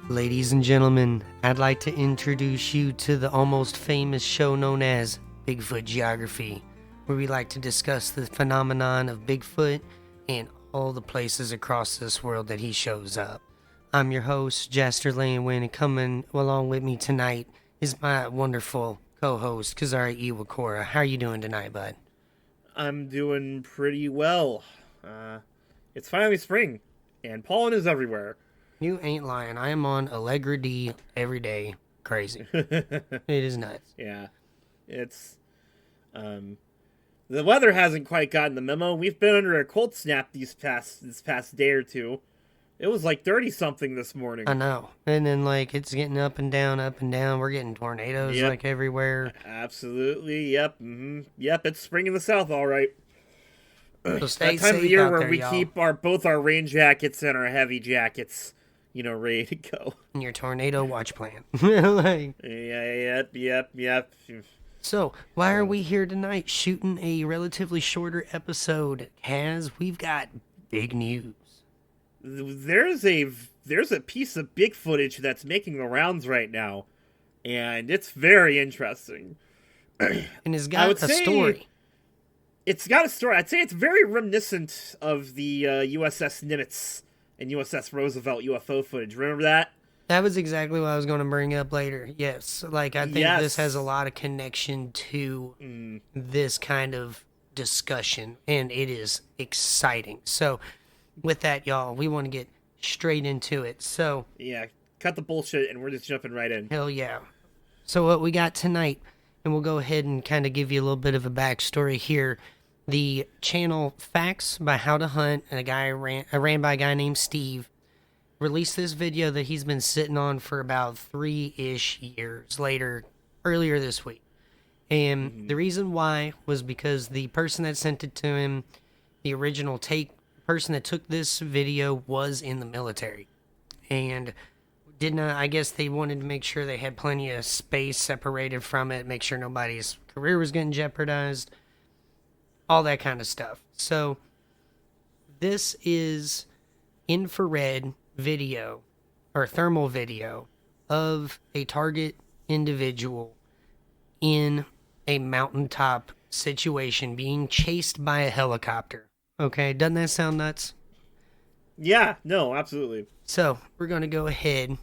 Ladies and gentlemen, I'd like to introduce you to the almost famous show known as Bigfoot Geography, where we like to discuss the phenomenon of Bigfoot and all the places across this world that he shows up. I'm your host, Jaster and and coming along with me tonight is my wonderful co-host, Kazari Iwakura. How are you doing tonight, bud? I'm doing pretty well. It's finally spring, and pollen is everywhere. You ain't lying. I am on Allegra D every day. Crazy. It is nuts. Yeah, it's the weather hasn't quite gotten the memo. We've been under a cold snap this past day or two. It was like 30 something this morning. I know. And then it's getting up and down, up and down. We're getting tornadoes everywhere. Absolutely. Yep. Yep. It's spring in the south, all right. So stay that time safe of the year out where there, we y'all. keep both our rain jackets and our heavy jackets, ready to go. And your tornado watch plan. Yep. So, why are we here tonight shooting a relatively shorter episode? Kaz, we've got big news. There's a piece of big footage that's making the rounds right now, and it's very interesting. And it's got a story. It's got a story. I'd say it's very reminiscent of the USS Nimitz and USS Roosevelt UFO footage. Remember that? That was exactly what I was going to bring up later. Yes, I think this has a lot of connection to this kind of discussion, and it is exciting. So, with that, y'all, we want to get straight into it. So, yeah, cut the bullshit, and we're just jumping right in. Hell yeah. So, what we got tonight, and we'll go ahead and kind of give you a little bit of a backstory here. The channel Facts by How to Hunt, and ran by a guy named Steve, released this video that he's been sitting on for about 3-ish years earlier this week. And the reason why was because the person that sent it to him, the original person that took this video was in the military. And I guess they wanted to make sure they had plenty of space separated from it, make sure nobody's career was getting jeopardized, all that kind of stuff. So this is infrared video or thermal video of a target individual in a mountaintop situation being chased by a helicopter. Okay, doesn't that sound nuts? Yeah, no, absolutely. So we're going to go ahead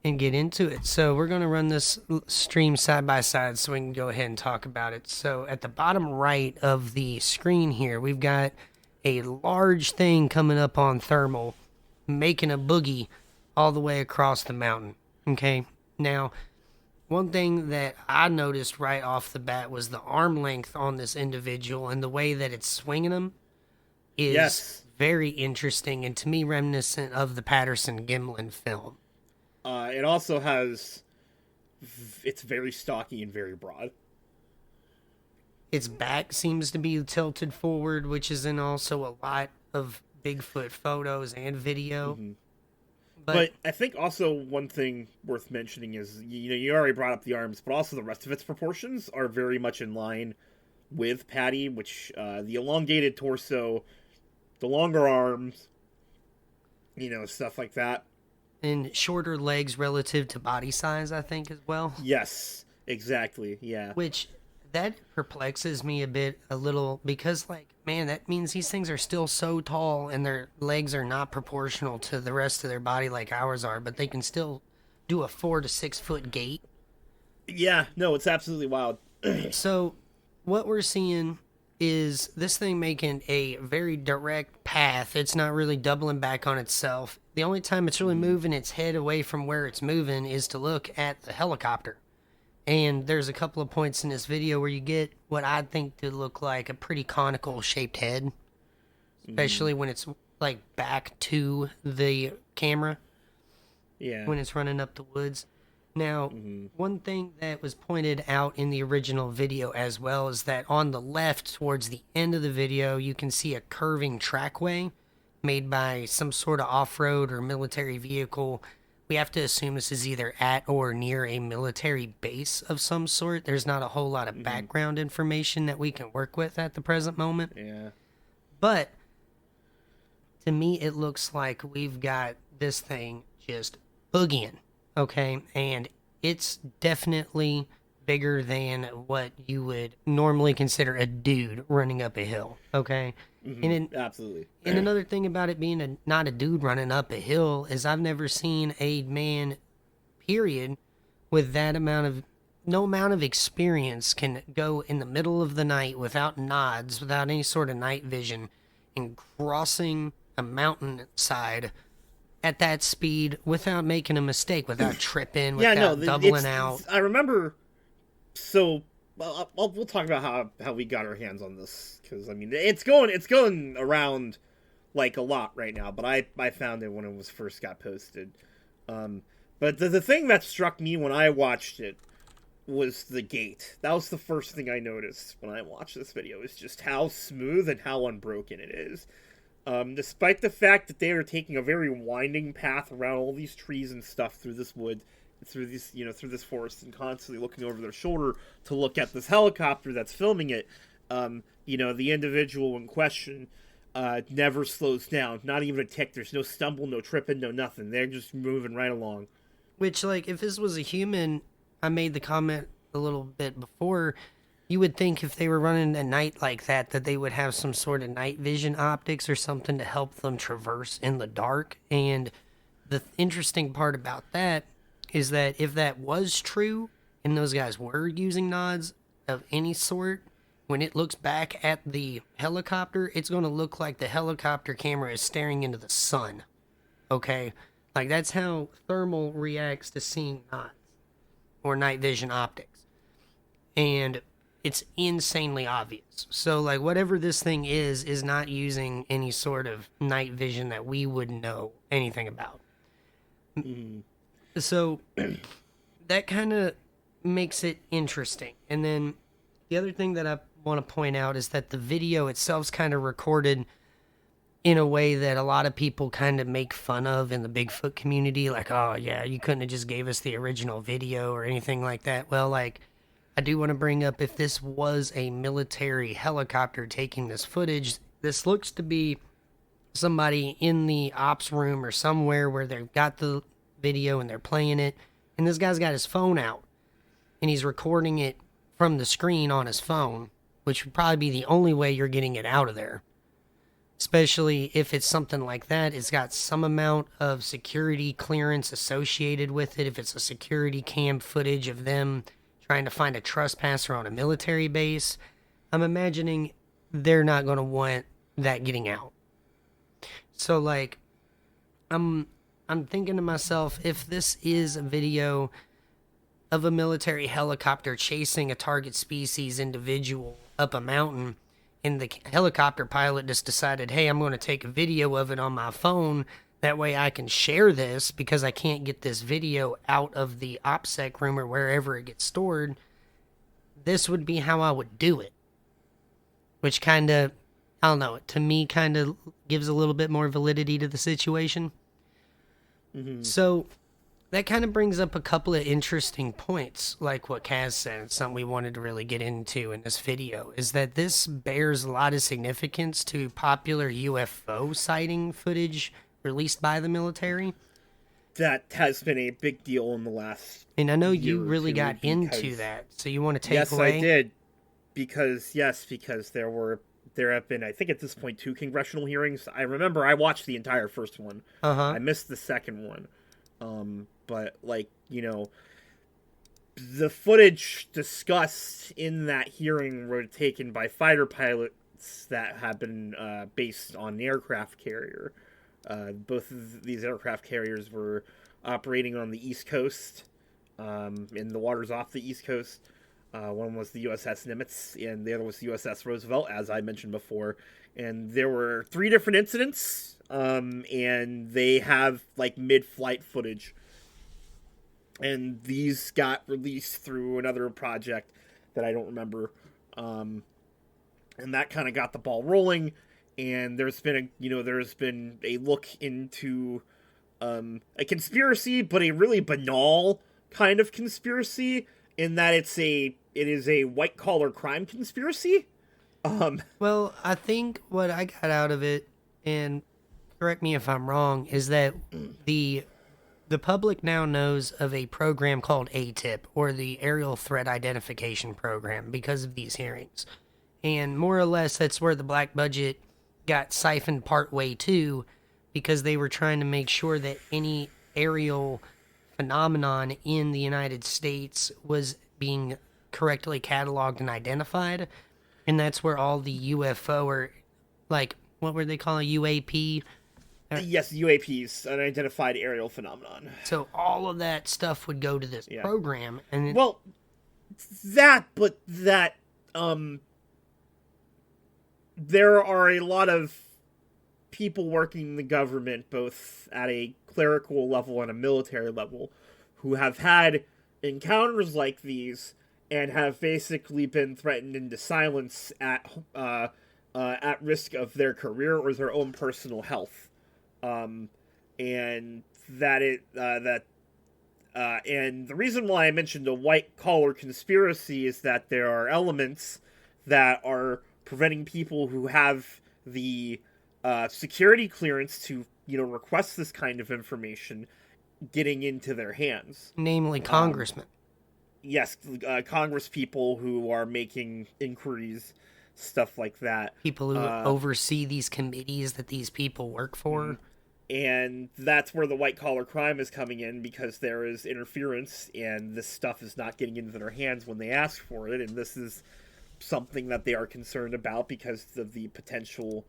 and get into it. So we're going to run this stream side by side so we can go ahead and talk about it. So at the bottom right of the screen here, we've got a large thing coming up on thermal, making a boogie all the way across the mountain. Okay, now one thing that I noticed right off the bat was the arm length on this individual and the way that it's swinging him is very interesting, and to me reminiscent of the Patterson-Gimlin film. It also it's very stocky and very broad. Its back seems to be tilted forward, which is in also a lot of Bigfoot photos and video. Mm-hmm. But I think also one thing worth mentioning is, you already brought up the arms, but also the rest of its proportions are very much in line with Patty, which the elongated torso, the longer arms, stuff like that. And shorter legs relative to body size, I think, as well. Yes, exactly, yeah. Which, that perplexes me a little, because, man, that means these things are still so tall and their legs are not proportional to the rest of their body like ours are, but they can still do a 4 to 6 foot gait. Yeah, no, it's absolutely wild. So, what we're seeing is this thing making a very direct path. It's not really doubling back on itself. The only time it's really moving its head away from where it's moving is to look at the helicopter. And there's a couple of points in this video where you get what I think to look like a pretty conical shaped head, especially when it's back to the camera. Yeah. When it's running up the woods. Now, one thing that was pointed out in the original video as well is that on the left, towards the end of the video, you can see a curving trackway made by some sort of off-road or military vehicle. We have to assume this is either at or near a military base of some sort. There's not a whole lot of background information that we can work with at the present moment. Yeah. But to me, it looks like we've got this thing just boogieing okay? And it's definitely bigger than what you would normally consider a dude running up a hill, okay? And then, Absolutely. and another thing about it being not a dude running up a hill is I've never seen a man, period, with that amount of no amount of experience can go in the middle of the night without nods, without any sort of night vision, and crossing a mountainside at that speed without making a mistake, without tripping, Yeah, no, without doubling out. I remember. So, well, we'll talk about how we got our hands on this, because I mean it's going around like a lot right now. But I found it when it was first got posted. But the thing that struck me when I watched it was the gate. That was the first thing I noticed when I watched this video, is just how smooth and how unbroken it is. Despite the fact that they are taking a very winding path around all these trees and stuff through this wood, through this through this forest, and constantly looking over their shoulder to look at this helicopter that's filming it, the individual in question never slows down, not even a tick. There's no stumble, no tripping, no nothing. They're just moving right along. Which, like, if this was a human, I made the comment a little bit before, you would think if they were running at night like that they would have some sort of night vision optics or something to help them traverse in the dark. And the interesting part about that is that if that was true and those guys were using nods of any sort, when it looks back at the helicopter, it's going to look like the helicopter camera is staring into the sun. Okay? Like, that's how thermal reacts to seeing nods or night vision optics. And it's insanely obvious. So, like, whatever this thing is not using any sort of night vision that we would know anything about. Mm-hmm. So, that kind of makes it interesting. And then the other thing that I want to point out is that the video itself is kind of recorded in a way that a lot of people kind of make fun of in the Bigfoot community. Like, oh, yeah, you couldn't have just gave us the original video or anything like that. Well, like, I do want to bring up, if this was a military helicopter taking this footage, this looks to be somebody in the ops room or somewhere where they've got the video and they're playing it. And this guy's got his phone out and he's recording it from the screen on his phone, which would probably be the only way you're getting it out of there. Especially if it's something like that, it's got some amount of security clearance associated with it. If it's a security cam footage of them trying to find a trespasser on a military base, I'm imagining they're not going to want that getting out. So, like, I'm thinking to myself, if this is a video of a military helicopter chasing a target species individual up a mountain, and the helicopter pilot just decided, hey, I'm going to take a video of it on my phone, that way I can share this because I can't get this video out of the OPSEC room or wherever it gets stored, this would be how I would do it. Which kind of, I don't know, to me kind of gives a little bit more validity to the situation. Mm-hmm. So that kind of brings up a couple of interesting points, like what Kaz said, something we wanted to really get into in this video, is that this bears a lot of significance to popular UFO sighting footage released by the military. That has been a big deal in the last And I know you really got into that, so you want to take away? Yes, I did. Because there have been, I think at this point, 2 congressional hearings. I remember I watched the entire first one. I missed the second one. But, like, the footage discussed in that hearing were taken by fighter pilots that have been based on an aircraft carrier. Both of these aircraft carriers were operating on the East Coast, in the waters off the East Coast. One was the USS Nimitz, and the other was the USS Roosevelt, as I mentioned before. And there were 3 different incidents, and they have, like, mid-flight footage. And these got released through another project that I don't remember. And that kind of got the ball rolling. And there's been a look into a conspiracy, but a really banal kind of conspiracy, in that it is a white collar crime conspiracy. Well, I think what I got out of it, and correct me if I'm wrong, is that the The public now knows of a program called ATIP, or the Aerial Threat Identification Program, because of these hearings. And more or less, that's where the black budget got siphoned part way too, because they were trying to make sure that any aerial phenomenon in the United States was being correctly cataloged and identified. And that's where all the UFO, or like, what were they calling UAP? Yes, UAPs, unidentified aerial phenomenon. So all of that stuff would go to this program, and there are a lot of people working in the government, both at a clerical level and a military level, who have had encounters like these and have basically been threatened into silence at risk of their career or their own personal health. And and the reason why I mentioned a white collar conspiracy is that there are elements that are preventing people who have the security clearance to, request this kind of information getting into their hands. namely congressmen. Yes, Congress people who are making inquiries, stuff like that. People who oversee these committees that these people work for. And that's where the white-collar crime is coming in, because there is interference, and this stuff is not getting into their hands when they ask for it, and this is something that they are concerned about because of the potential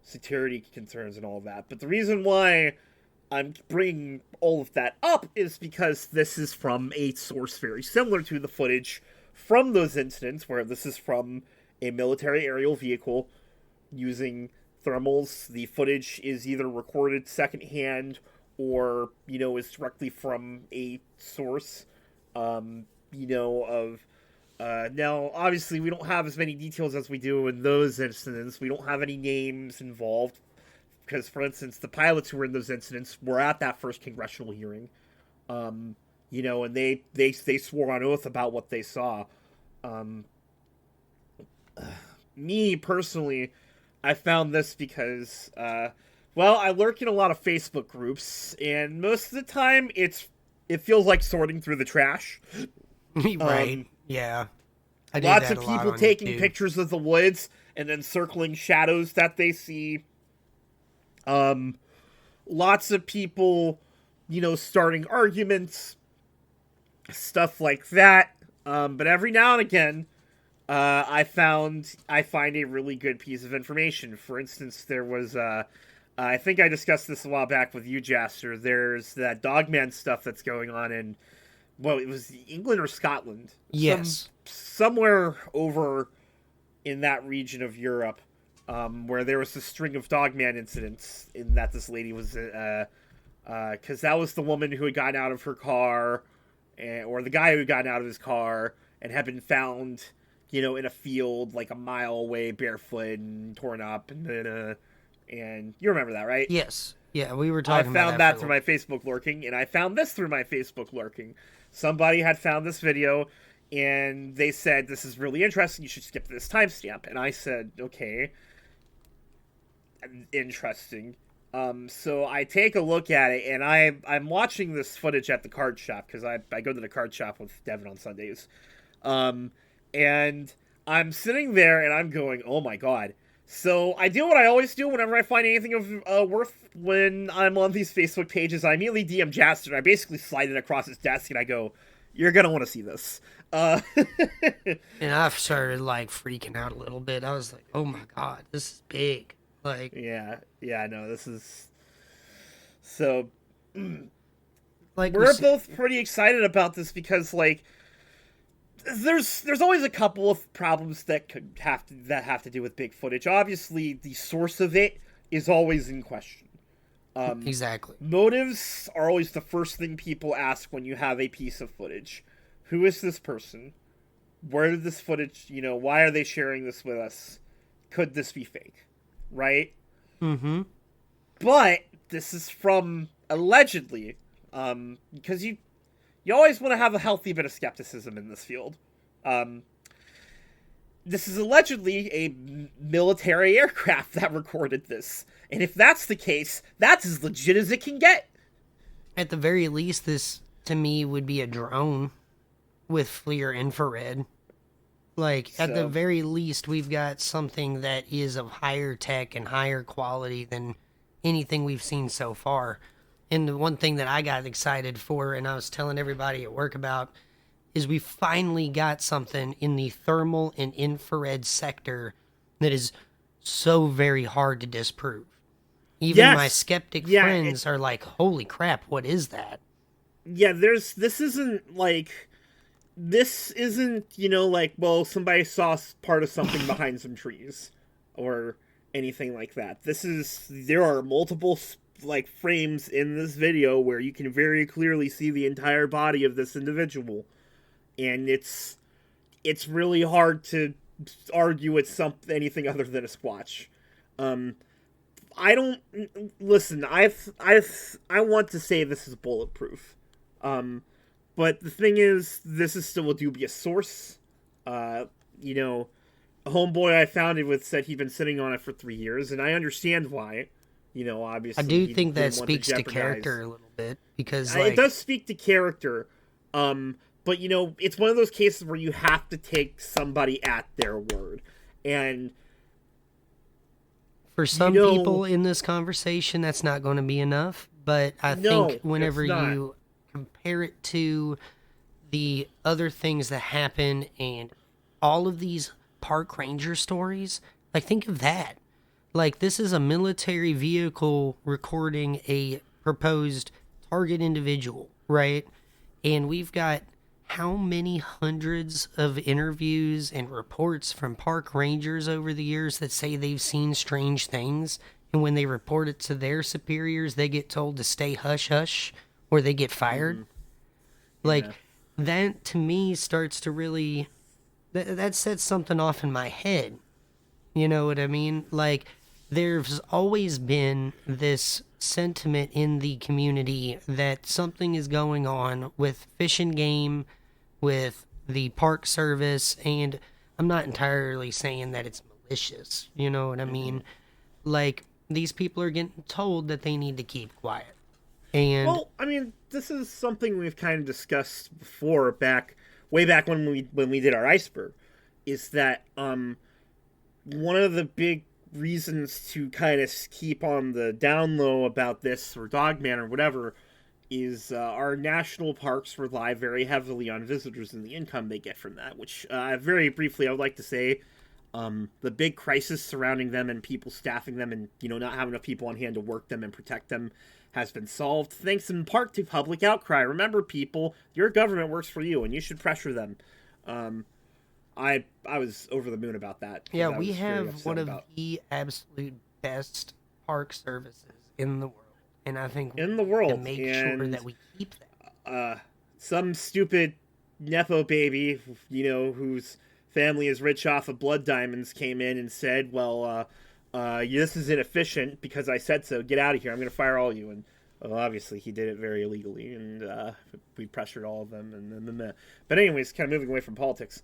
security concerns and all of that. But the reason why I'm bringing all of that up is because this is from a source very similar to the footage from those incidents, where this is from a military aerial vehicle using thermals. The footage is either recorded secondhand or, is directly from a source, now, obviously, we don't have as many details as we do in those incidents. We don't have any names involved, because, for instance, the pilots who were in those incidents were at that first congressional hearing, and they swore on oath about what they saw. Me, personally, I found this because, I lurk in a lot of Facebook groups, and most of the time, it feels like sorting through the trash. Right. Yeah. Lots of people taking pictures of the woods and then circling shadows that they see. Lots of people, starting arguments, stuff like that. But every now and again, I find a really good piece of information. For instance, there was, I think I discussed this a while back with you, Jaster. There's that Dogman stuff that's going on in, it was England or Scotland. Yes. Somewhere over in that region of Europe, where there was a string of Dogman incidents in that this lady was, because that was the woman who had gotten out of her car, or the guy who had gotten out of his car and had been found, in a field like a mile away, barefoot and torn up, and you remember that, right? Yes. Yeah, we were talking about I found that through my Facebook lurking, and I found this through my Facebook lurking. Somebody had found this video, and they said, this is really interesting, you should skip this timestamp. And I said, okay, interesting. So I take a look at it, and I'm watching this footage at the card shop, because I go to the card shop with Devin on Sundays. And I'm sitting there, and I'm going, oh my god. So I do what I always do whenever I find anything of worth when I'm on these Facebook pages. I immediately DM Jaster, and I basically slide it across his desk, and I go, you're going to want to see this. And I started, freaking out a little bit. I was like, oh my god, this is big. Yeah, no, this is... So, we're both pretty excited about this because, there's always a couple of problems that have to do with big footage. Obviously, the source of it is always in question. Exactly. Motives are always the first thing people ask when you have a piece of footage. Who is this person? Where did this footage, why are they sharing this with us? Could this be fake? Right? Mm-hmm. But this is from allegedly, because you always want to have a healthy bit of skepticism in this field. This is allegedly a military aircraft that recorded this. And if that's the case, that's as legit as it can get. At the very least, this to me would be a drone with FLIR infrared. Like, at the So very least, we've got something that is of higher tech and higher quality than anything we've seen so far. And the one thing that I got excited for, and I was telling everybody at work about, is we finally got something in the thermal and infrared sector that is so very hard to disprove. Even my yes, skeptic yeah, friends are like, holy crap, what is that? yeah. This isn't, like, well, somebody saw part of something behind some trees or anything like that. There are multiple, like, frames in this video where you can very clearly see the entire body of this individual. And it's really hard to argue it's anything other than a squatch. I don't, listen, I want to say this is bulletproof. But the thing is, this is still a dubious source. You know, a homeboy I found it with said he'd been sitting on it for 3 years, and I understand why. Obviously, I do he think that didn't want speaks to jeopardize. character a little bit because, It does speak to character. But it's one of those cases where you have to take somebody at their word, and for some people in this conversation, that's not going to be enough. But I think whenever you compare it to the other things that happen and all of these park ranger stories, like, think of that. Like, this is a military vehicle recording a proposed target individual, right? And we've got how many hundreds of interviews and reports from park rangers over the years that say they've seen strange things, and when they report it to their superiors, they get told to stay hush hush or they get fired. Like, that to me starts to really that sets something off in my head. You know what I mean? Like, there's always been this sentiment in the community that something is going on with Fish and Game, with the Park Service, and I'm not entirely saying that it's malicious. You know what I mean? Like, these people are getting told that they need to keep quiet. And well, I mean, this is something we've kind of discussed before, way back when we did our iceberg, is that one of the big reasons to kind of keep on the down low about this, or Dogman or whatever, is our national parks rely very heavily on visitors and the income they get from that, which very briefly I would like to say the big crisis surrounding them and people staffing them and not having enough people on hand to work them and protect them has been solved thanks in part to public outcry. Remember, people, your government works for you and you should pressure them. I was over the moon about that. Yeah, we have one of the absolute best park services in the world. And I think in the world, to make sure that we keep that. Some stupid nepo baby, whose family is rich off of blood diamonds, came in and said, "Well, this is inefficient because I said so. Get out of here. I'm going to fire all you." And obviously, he did it very illegally, and we pressured all of them. But anyways, kind of moving away from politics.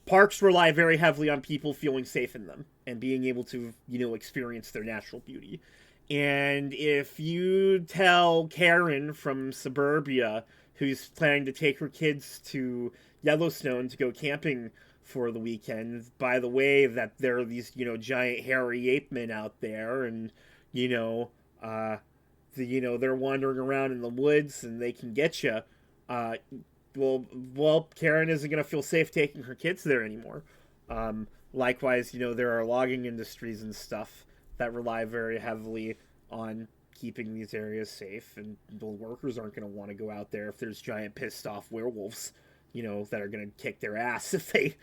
Parks rely very heavily on people feeling safe in them and being able to, experience their natural beauty. And if you tell Karen from suburbia, who's planning to take her kids to Yellowstone to go camping for the weekend, by the way, that there are these, giant hairy ape men out there, and, they're wandering around in the woods and they can get you, well, Karen isn't going to feel safe taking her kids there anymore. Likewise, there are logging industries and stuff that rely very heavily on keeping these areas safe, and the workers aren't going to want to go out there if there's giant pissed off werewolves, that are going to kick their ass if they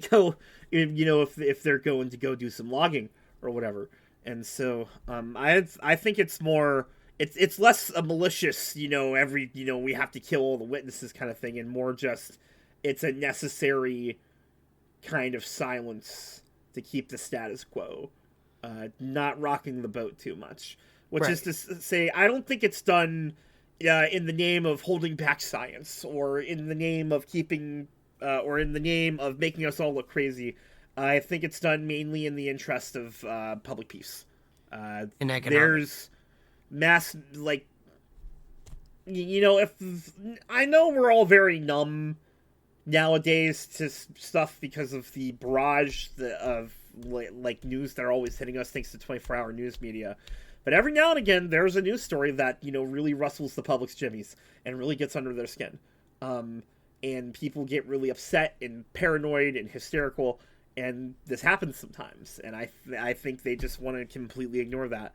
go, if they're going to go do some logging or whatever. And so, I think it's more, it's less a malicious, we have to kill all the witnesses kind of thing, and more just, it's a necessary kind of silence to keep the status quo. Not rocking the boat too much, which is to say, I don't think it's done in the name of holding back science, or in the name of keeping, or in the name of making us all look crazy. I think it's done mainly in the interest of public peace. And economics. There's if I know we're all very numb nowadays to stuff because of the barrage of like news that are always hitting us thanks to 24-hour news media. But every now and again, there's a news story that, really rustles the public's jimmies and really gets under their skin. And people get really upset and paranoid and hysterical, and this happens sometimes. And I think they just want to completely ignore that,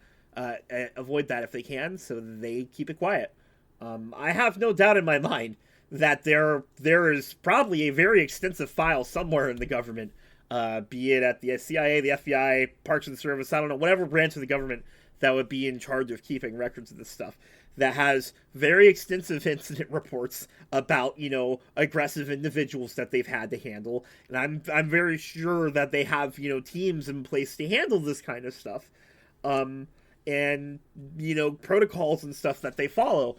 avoid that if they can, so they keep it quiet. I have no doubt in my mind that there is probably a very extensive file somewhere in the government, be it at the CIA, the FBI, Parks and Service, I don't know, whatever branch of the government that would be in charge of keeping records of this stuff, that has very extensive incident reports about, aggressive individuals that they've had to handle. And I'm very sure that they have, teams in place to handle this kind of stuff. And, protocols and stuff that they follow.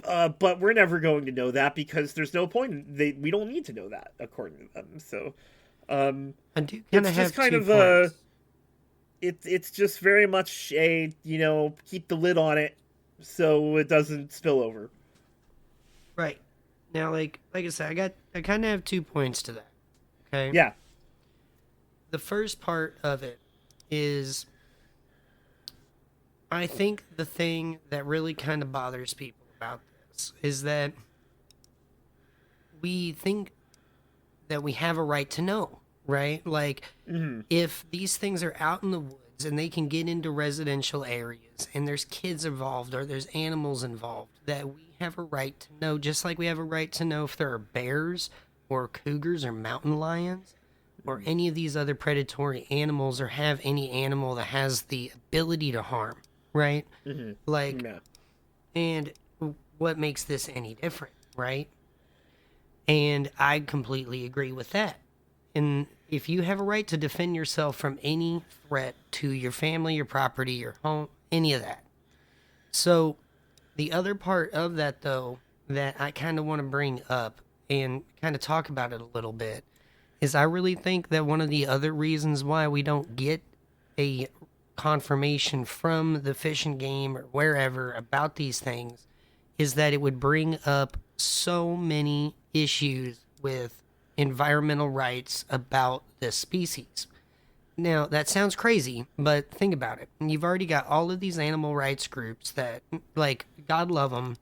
But we're never going to know that because there's no point. We don't need to know that, according to them. So, I do kind of have kind two of points. It's just very much a, keep the lid on it so it doesn't spill over. Right. Now, like I said, I kind of have 2 points to that. Okay? Yeah. The first part of it is, I think the thing that really kind of bothers people about this is that we think that we have a right to know, right? Like, if these things are out in the woods and they can get into residential areas and there's kids involved or there's animals involved, that we have a right to know, just like we have a right to know if there are bears or cougars or mountain lions or any of these other predatory animals, or have any animal that has the ability to harm, right? Like, Yeah. and what makes this any different, right? And I completely agree with that. And if you have a right to defend yourself from any threat to your family, your property, your home, any of that. So the other part of that, though, that I kind of want to bring up and kind of talk about it a little bit, is I really think that one of the other reasons why we don't get a confirmation from the Fish and Game or wherever about these things is that it would bring up so many issues with environmental rights about this species. Now, that sounds crazy, but think about it. You've already got all of these animal rights groups that, like, God love them,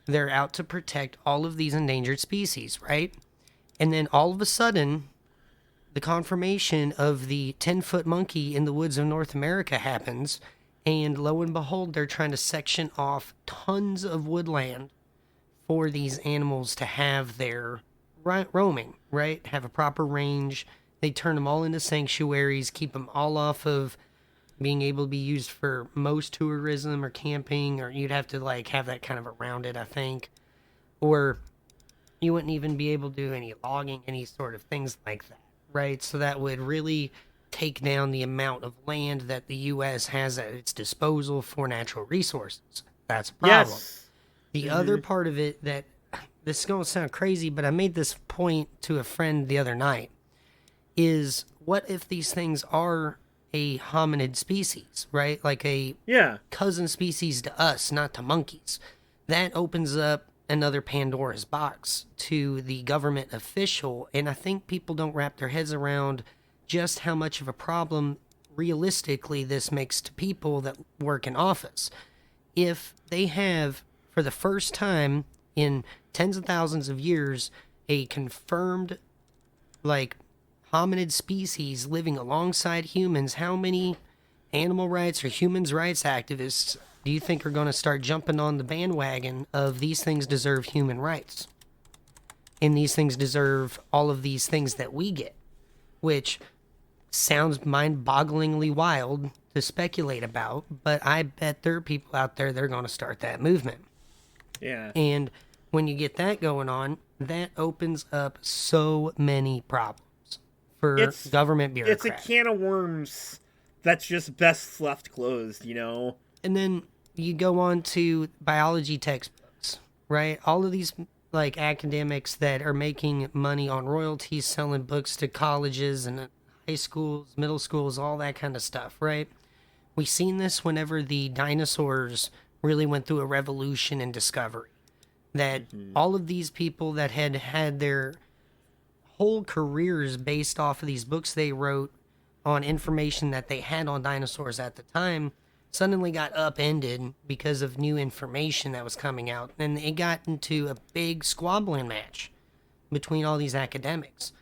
they're out to protect all of these endangered species, right? And then all of a sudden, the confirmation of the 10-foot monkey in the woods of North America happens, and lo and behold, they're trying to section off tons of woodland for these animals to have their roaming, right? Have a proper range. They turn them all into sanctuaries, keep them all off of being able to be used for most tourism or camping, or you'd have to like have that kind of around it, I think. Or you wouldn't even be able to do any logging, any sort of things like that, right? So that would really take down the amount of land that the U.S. has at its disposal for natural resources. That's a problem. Yes. The other part of it that, this is going to sound crazy, but I made this point to a friend the other night, is what if these things are a hominid species, right? Like a cousin species to us, not to monkeys. That opens up another Pandora's box to the government official, and I think people don't wrap their heads around just how much of a problem realistically this makes to people that work in office. If they have, for the first time in tens of thousands of years, a confirmed, like, hominid species living alongside humans, how many animal rights or humans rights activists do you think are going to start jumping on the bandwagon of these things deserve human rights? And these things deserve all of these things that we get, which sounds mind-bogglingly wild to speculate about, but I bet there are people out there that are going to start that movement. Yeah. And when you get that going on, that opens up so many problems for government bureaucrats. It's a can of worms that's just best left closed, you know? And then you go on to biology textbooks, right? All of these like academics that are making money on royalties, selling books to colleges and high schools, middle schools, all that kind of stuff, right? We've seen this whenever the dinosaurs really went through a revolution in discovery. that all of these people that had had their whole careers based off of these books they wrote on information that they had on dinosaurs at the time suddenly got upended because of new information that was coming out. And it got into a big squabbling match between all these academics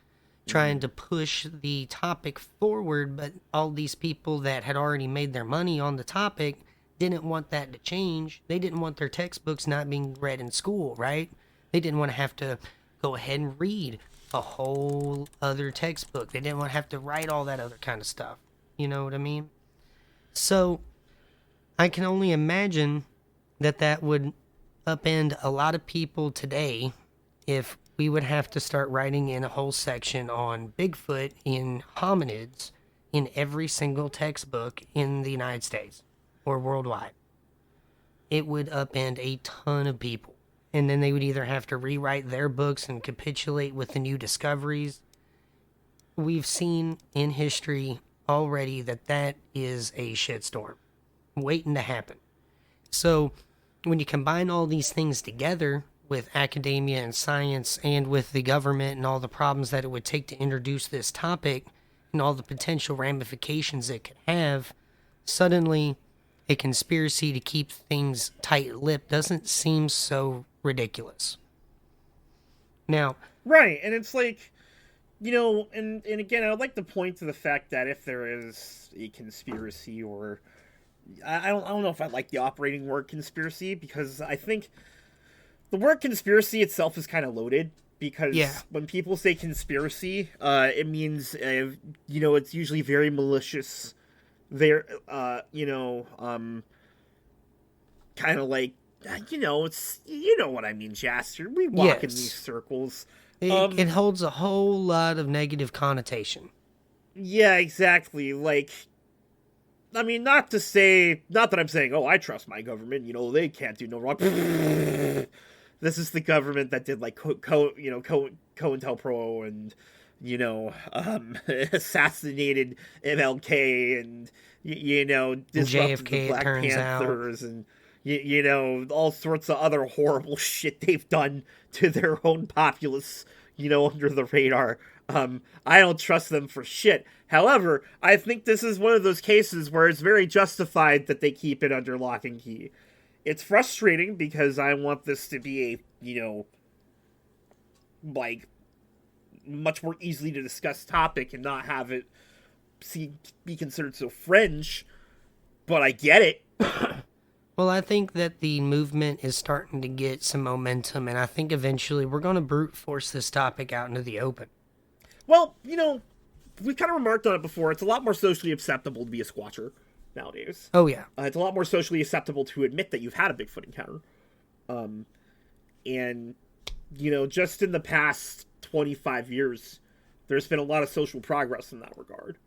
trying to push the topic forward, but all these people that had already made their money on the topic didn't want that to change. They didn't want their textbooks not being read in school, right? They didn't want to have to go ahead and read a whole other textbook. They didn't want to have to write all that other kind of stuff. You know what I mean? So I can only imagine that that would upend a lot of people today if we would have to start writing in a whole section on Bigfoot in hominids in every single textbook in the United States or worldwide. It would upend a ton of people. And then they would either have to rewrite their books and capitulate with the new discoveries. We've seen in history already that is a shitstorm waiting to happen. So when you combine all these things together with academia and science and with the government and all the problems that it would take to introduce this topic and all the potential ramifications it could have, suddenly a conspiracy to keep things tight-lipped doesn't seem so ridiculous. Now, right, and it's like, you know, and again, I would like to point to the fact that if there is a conspiracy, or I don't know if I like the operating word conspiracy, because I think the word conspiracy itself is kind of loaded, because when people say conspiracy, it means you know, it's usually very malicious. They're kind of like, you know, it's, you know what I mean, Jaster. We walk in these circles. It holds a whole lot of negative connotation. Yeah, exactly. Like, I mean, not that I'm saying, oh, I trust my government, you know, they can't do no wrong. This is the government that did, like, COINTELPRO and, you know, assassinated MLK and, you know, disrupted JFK, the Black Panthers and, you know, all sorts of other horrible shit they've done to their own populace, you know, under the radar. I don't trust them for shit. However, I think this is one of those cases where it's very justified that they keep it under lock and key. It's frustrating because I want this to be a, you know, like, much more easily to discuss topic and not have it be considered so fringe, but I get it. Well, I think that the movement is starting to get some momentum, and I think eventually we're going to brute force this topic out into the open. Well, you know, we kind of remarked on it before. It's a lot more socially acceptable to be a squatcher nowadays. Oh, yeah. It's a lot more socially acceptable to admit that you've had a Bigfoot encounter. And, you know, just in the past 25 years, there's been a lot of social progress in that regard.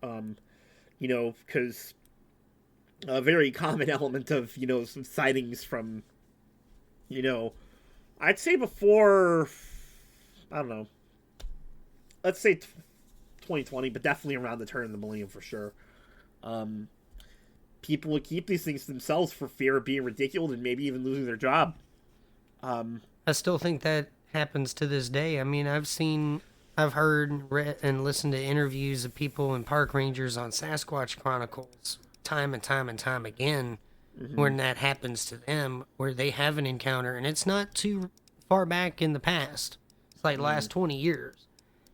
You know, because a very common element of, you know, some sightings from, you know, I'd say before, I don't know, let's say 2020, but definitely around the turn of the millennium for sure. People would keep these things to themselves for fear of being ridiculed and maybe even losing their job. I still think that happens to this day. I mean, I've heard, read, and listened to interviews of people and park rangers on Sasquatch Chronicles time and time and time again when that happens to them, where they have an encounter, and it's not too far back in the past. It's like the last 20 years,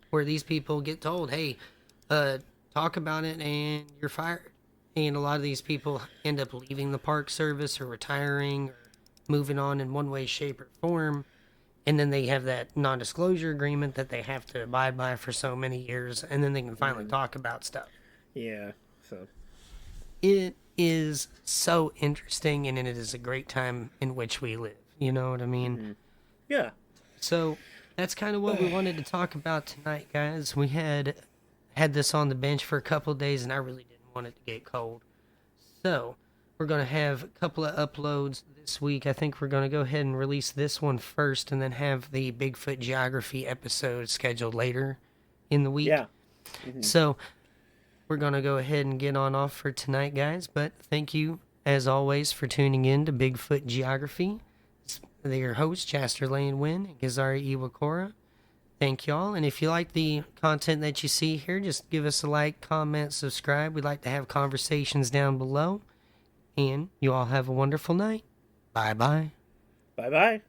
where these people get told, hey, talk about it and you're fired. And a lot of these people end up leaving the park service or retiring or moving on in one way, shape, or form. And then they have that non-disclosure agreement that they have to abide by for so many years, and then they can finally talk about stuff. Yeah, so it is so interesting, and it is a great time in which we live. You know what I mean? Yeah. So that's kind of what we wanted to talk about tonight, guys. We had this on the bench for a couple of days, and I really didn't want it to get cold. So we're going to have a couple of uploads this week. I think we're going to go ahead and release this one first, and then have the Bigfoot Geography episode scheduled later in the week. Yeah. So we're going to go ahead and get on off for tonight, guys. But thank you, as always, for tuning in to Bigfoot Geography. Your host, Jaster and Kazari Iwakura. Thank y'all. And if you like the content that you see here, just give us a like, comment, subscribe. We'd like to have conversations down below. And you all have a wonderful night. Bye-bye. Bye-bye.